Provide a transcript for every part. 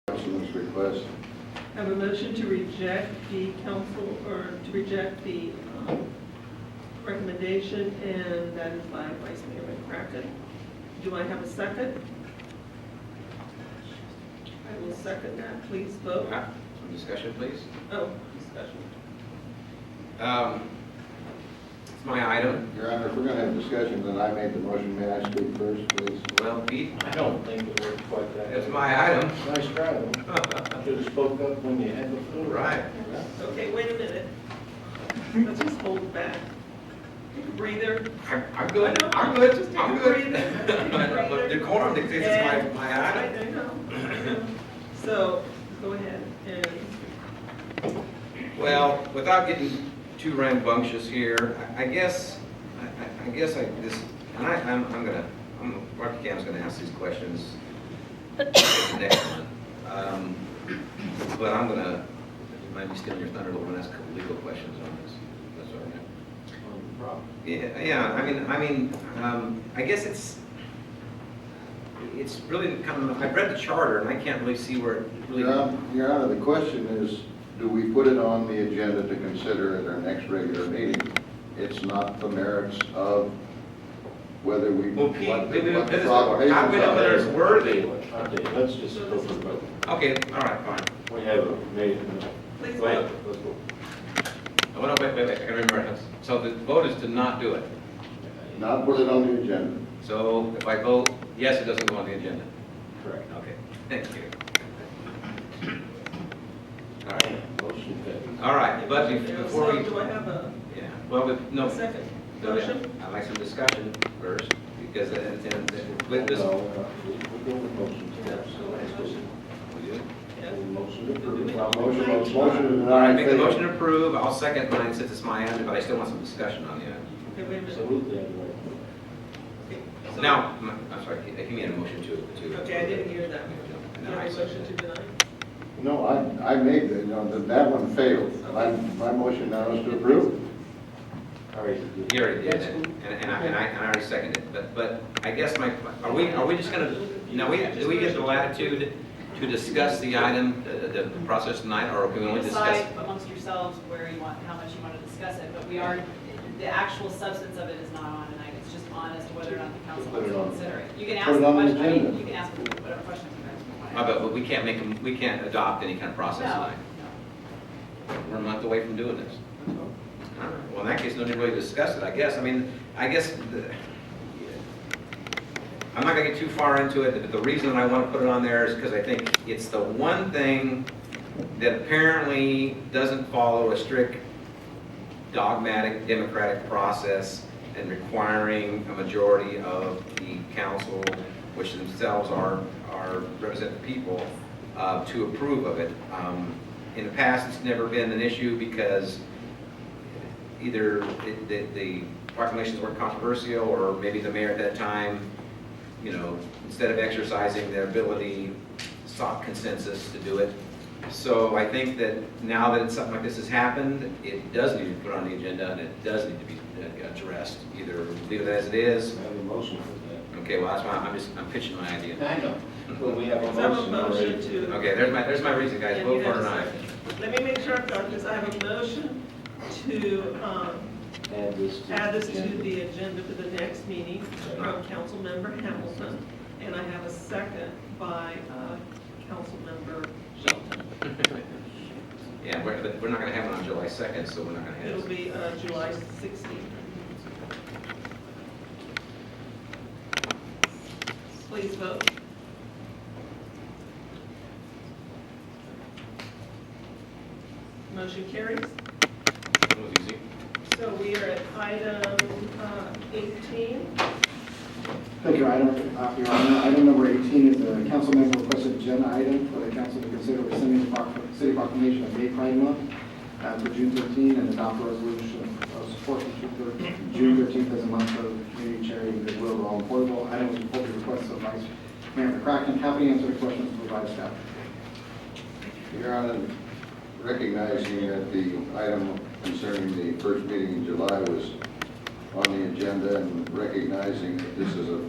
Councilman's request. I have a motion to reject the council, or to reject the recommendation, and that is by Vice Mayor McCracken. Do I have a second? I will second that. Please vote. Some discussion, please. Oh, discussion. It's my item. Your Honor, if we're going to have discussion, then I made the motion. May I speak first, please? Well, Pete, I don't think it worked quite that way. it's my item. Nice try, though. Should have spoke up when you had the floor. Right. Okay, wait a minute. Let's just hold it back. Take a breather. I'm good. I'm good. Just take I'm a good. breather. But decorum dictates it's my item. I know. So, go ahead and, Well, without getting too rambunctious here, I guess Rocky Cam's gonna ask these questions next one. But I'm gonna, might be stealing your thunder a little bit, and ask a couple legal questions on this. That's all right. Yeah, I guess it's really kind of, I've read the charter and I can't really see where it really. Your Honor, the question is, do we put it on the agenda to consider at our next regular meeting? It's not the merits of whether we. Well, Pete, what maybe the this is, proclamations how do we know whether it's are. worthy? Let's just go for the vote. Okay, all right, fine. We have made, please go ahead, vote. let's go. Oh, no, wait, I gotta remember. So the vote is to not do it. Not put it on the agenda. So if I vote yes, it doesn't go on the agenda. Correct. Okay, thank you. All right, Motion failed. all right, but before we, So, do I have a yeah, well, no. second no, yeah. motion? I'd like some discussion first, because with this. No, we go with motion. We do? Yes. Motion to approve. Motion. All right, make the motion to approve. I'll second mine since it's my item, but I still want some discussion on the item. Okay, wait a minute. Absolutely. Okay, so- Now, I'm sorry, he made a motion to. Okay, I didn't hear that. And You then I have a motion seconded to it. deny? No, I made the, that one failed. My motion now is to approve. All right. He already did it, and I already seconded it, but I guess are we just gonna, do we get the latitude to discuss the item, the process tonight, or can we only discuss? Decide amongst yourselves where you want, how much you want to discuss it, but the actual substance of it is not on tonight, it's just on as to whether or not the council Put wants it to on. consider it. You can Put ask it the on the question, I mean, agenda. you can ask whatever questions you guys want. But we can't we can't adopt any kind of process No, tonight. We're a month away from doing this. All right. Well, in that case, no need to really discuss it, I guess. I'm not gonna get too far into it, but the reason I want to put it on there is because I think it's the one thing that apparently doesn't follow a strict dogmatic democratic process and requiring a majority of the council, which themselves are represent the people, to approve of it. In the past, it's never been an issue because either the proclamations weren't controversial, or maybe the mayor at that time, instead of exercising their ability, sought consensus to do it. So I think that now that something like this has happened, it does need to be put on the agenda, and it does need to be addressed. Either leave it as it is. We have a motion for Okay, well, that's why I'm pitching my idea. that. I know, but we have a So I have a motion motion already. to. Okay, there's my reason, guys. and Vote you for it have or a not. second. Let me make sure I've got this. I have a motion to Add this add this to the agenda for the next meeting from Councilmember Hamilton, and I have a second by Councilmember Shelton. Yeah, we're not gonna have it on July 2nd, so we're not gonna have It'll it. be July 16th. Please vote. Motion carries. That was easy. So we are at item 18. Thank you, Your Honor. Item number 18 is a council member requested agenda item for the council to consider rescinding the city proclamation of Gay Pride Month for June 13 and adopt a resolution of support for June 13th as a month of Community Charity and Goodwill to all in Porterville. Item was before the request of Vice Mayor McCracken. Happy to answer the questions provided staff. Your Honor, recognizing that the item concerning the first meeting in July was on the agenda, and recognizing that this is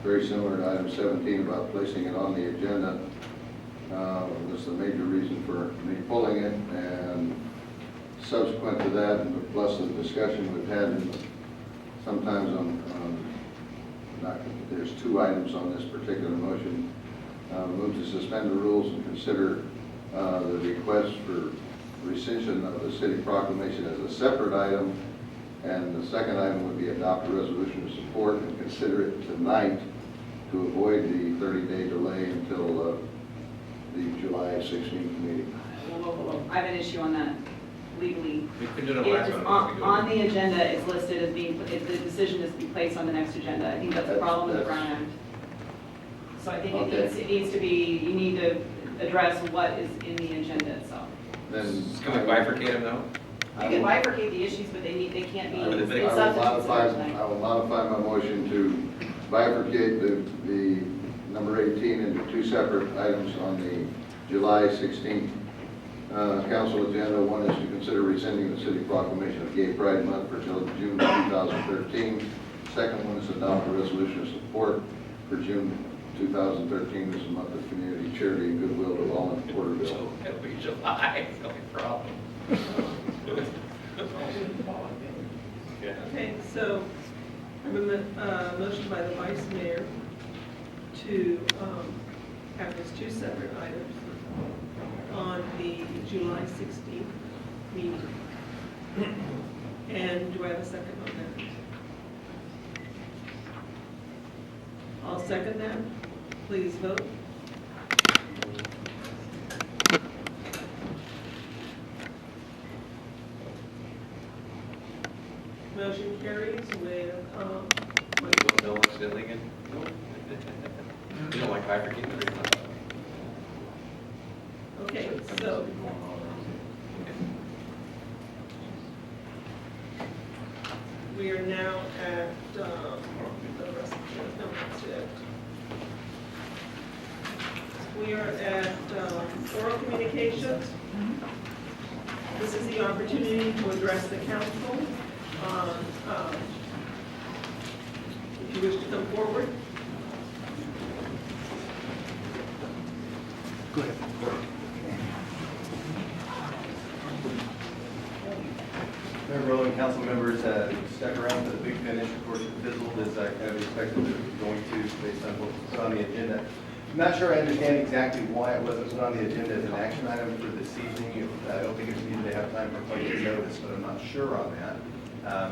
very similar to item 17 about placing it on the agenda, was the major reason for me pulling it, and subsequent to that, and plus the discussion we've had, sometimes there's two items on this particular motion. Move to suspend the rules and consider the request for rescission of the city proclamation as a separate item, and the second item would be adopt a resolution of support and consider it tonight to avoid the 30-day delay until the July 16th meeting. Whoa. I have an issue on that legally. We could do it on the last It's one. on the agenda, it's listed as being, if the decision is to be placed on the next agenda. I think that's a problem with the Brown Act. So I think it needs to be, you need to address what is in the agenda itself. Then Can we bifurcate them though? You can bifurcate the issues, but they can't be I would in think- substitutes tonight. I will modify my motion to bifurcate the number 18 into two separate items on the July 16th council agenda. One is to consider rescinding the city proclamation of Gay Pride Month for June 2013. Second one is adopt a resolution of support for June 2013 as a month of community charity and goodwill to all in Porterville. So it'll be July, no problem. Okay, so I have a motion by the vice mayor to have these two separate items on the July 16th meeting. And do I have a second on that? I'll second that. Please vote. Motion carries with, No one's diddling it? You don't like bifurcating the reason? okay, so we are now at, the rest of the, no, that's it. We are at oral communications. This is the opportunity to address the council on, if you wish to come forward. Go ahead. Mayor Rowland, council members stuck around for the big finish. Of course, it fizzled as I kind of expected it was going to based on what was on the agenda. I'm not sure I understand exactly why it wasn't put on the agenda as an action item for this evening. I don't think it's needed to have time for public notice, but I'm not sure on that.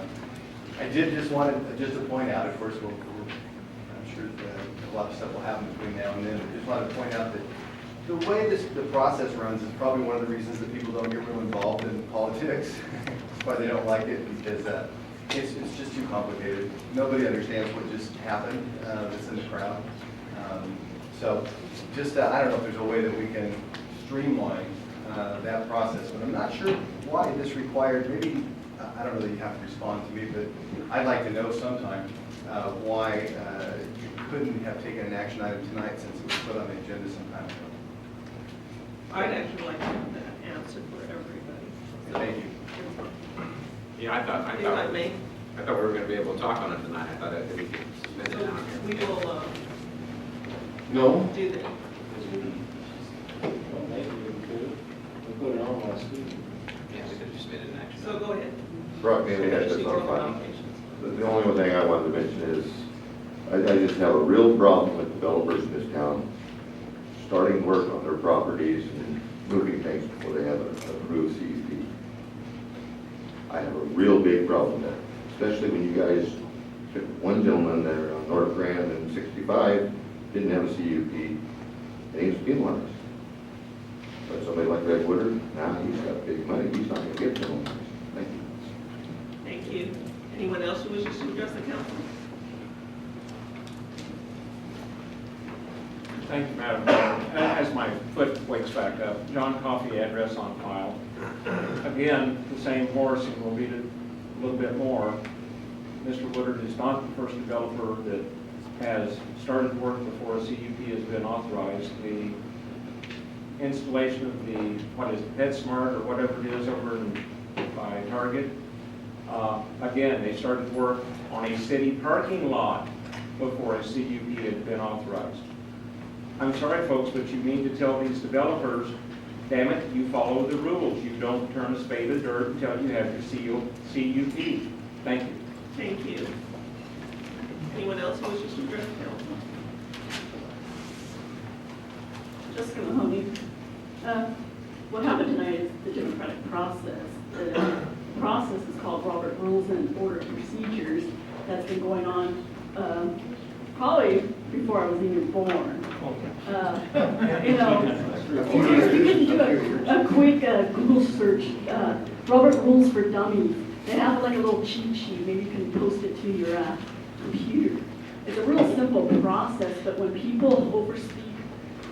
I did just want to point out, of course, I'm sure a lot of stuff will happen between now and then. I just wanted to point out that the way the process runs is probably one of the reasons that people don't get real involved in politics. That's why they don't like it, because it's just too complicated. Nobody understands what just happened that's in the crowd. So just, I don't know if there's a way that we can streamline that process, but I'm not sure why this required, maybe, I don't know that you have to respond to me, but I'd like to know sometime why you couldn't have taken an action item tonight since it was put on the agenda some time ago. I'd actually like to have that answer for everybody. Thank you. Yeah, If I may. I thought we were gonna be able to talk on it tonight. I thought that we could submit it So down we here. will No? do that. Well, maybe we could. We put it on last week. Yeah, we could have just made it an action. So go ahead. Brock, maybe that's Finish the on oral file. communications. The only one thing I wanted to mention is, I just have a real problem with developers in this town starting work on their properties and moving things before they have an approved CUP. I have a real big problem with that, especially when you guys, one gentleman there on North Grand and 65 didn't have a CUP, and he was penalized. But somebody like Red Woodard, now he's got big money, he's not gonna get penalized. Thank you. Thank you. Anyone else who wishes to address the council? Thank you, Madam Mayor. As my foot wakes back up, John Coffey address on file. Again, the same horse, and we'll beat it a little bit more. Mr. Woodard is not the first developer that has started work before a CUP has been authorized. The installation of the, what is it, PetSmart or whatever it is over by Target. Again, they started work on a city parking lot before a CUP had been authorized. I'm sorry, folks, but you need to tell these developers, damn it, you follow the rules. You don't turn a spade of dirt until you have your CUP. Thank you. Thank you. Anyone else who wishes to address council? Jessica Mahoney. What happened tonight is the democratic process. The process is called Robert Rules and Order Procedures. That's been going on probably before I was even born. You know, you can do a quick Google search, Robert Rules for Dummies. They have like a little cheat sheet. Maybe you can post it to your computer. It's a real simple process, but when people overspeak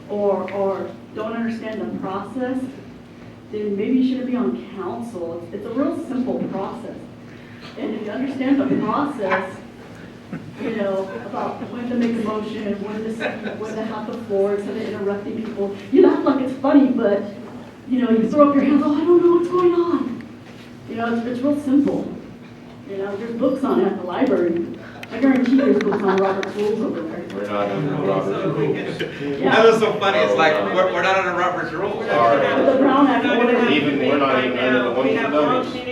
or don't understand the process, then maybe you shouldn't be on council. It's a real simple process. And if you understand the process, you know, about when to make a motion, when to speak, when to have the floor, instead of interrupting people, you laugh like it's funny, but, you know, you throw up your hands, oh, I don't know what's going on. You know, it's real simple. You know, there's books on it at the library. I guarantee there's books on Robert's Rules over there. We're not in the Robert's rules. Yeah. That was so funny, it's like, we're not under Robert's rules. The Brown Act. Even, we're not even under the ones We that have don't. motion